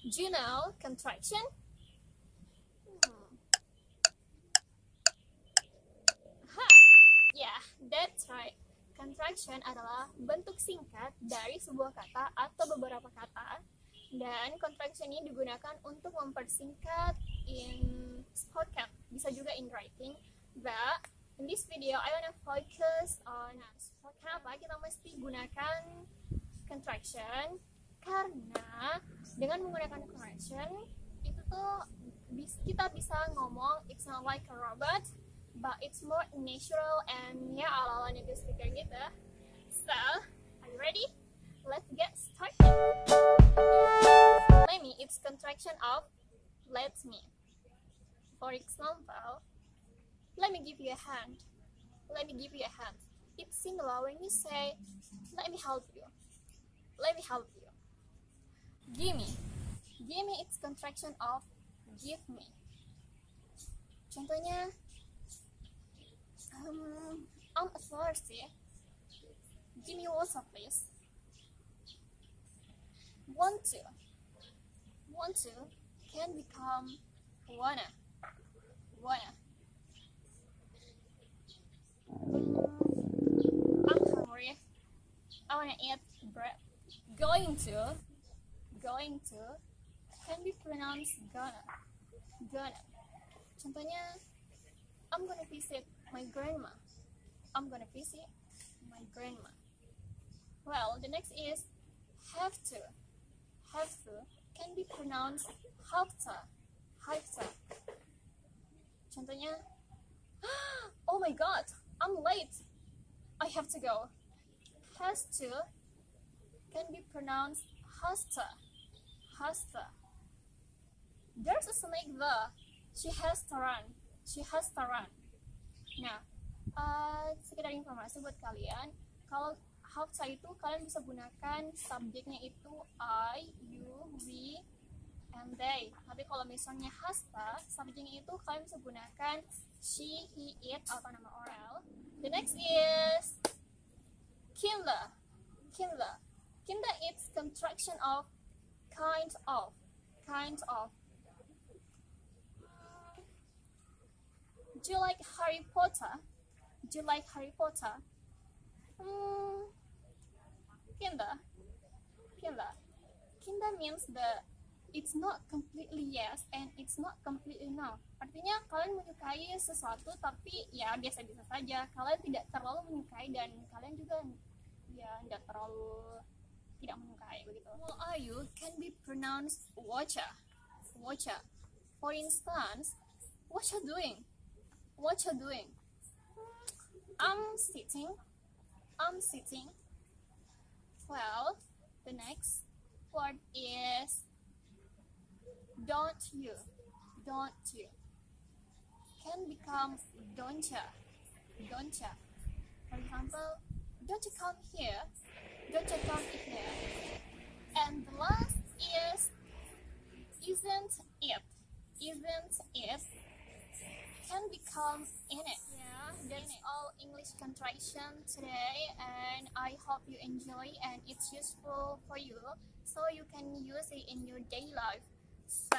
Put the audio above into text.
Do you know contraction? Yeah, that's right. Contraction adalah bentuk singkat dari sebuah kata atau beberapa kata, dan contraction ini digunakan untuk mempersingkat in spoken, bisa juga in writing. But in this video, I wanna focus on spoken. Kenapa kita mesti gunakan contraction? Karena dengan menggunakan contraction itu tuh kita bisa ngomong, it's not like a robot, but it's more natural and ya ala-ala native speaker gitu. So, are you ready? Let's get started. Let me, it's contraction of let me. For example, let me give you a hand. Let me give you a hand. It's similar when you say, let me help you. Let me help you. Give me. Give me, it's contraction of give me. Contohnya, I'm thirsty. Give me water, please. Want to. Want to can become wanna. Wanna. I'm hungry. I wanna eat bread. Going to can be pronounced gonna. Gonna. Contohnya, I'm gonna visit my grandma. I'm gonna visit my grandma. Well, the next is have to. Have to can be pronounced have to. Have to. Contohnya, oh my god, I'm late. I have to go. Has to can be pronounced has to. Has to. There's a snake there. She has to run. She has to run. Nah, sekedar informasi buat kalian, kalau have to itu kalian bisa gunakan subjeknya itu I, you, we, and they. Tapi kalau misalnya has to, subjeknya itu kalian bisa gunakan she, he, it, atau nama orang. The next is kinda. Kinda. Kinda it's contraction of kind of. Kind of. Do you like Harry Potter? Do you like Harry Potter? Kinda. Kinda. Kinda means that it's not completely yes and it's not completely no. Artinya kalian menyukai sesuatu tapi ya biasa-biasa saja. Kalian tidak terlalu menyukai dan kalian juga ya tidak terlalu tidak menyukai begitu. Well, are you can be pronounced watcha. Watcha. For instance, what you doing? What you doing? I'm sitting. I'm sitting. Well, the next word is don't you. Don't you. Can become don't ya. Don't ya. For example, don't you come here? Don't you come here? And the last is isn't it. Isn't it. Can become in it. Yeah, that's all English contraction today, and I hope you enjoy and it's useful for you so you can use it in your daily life. So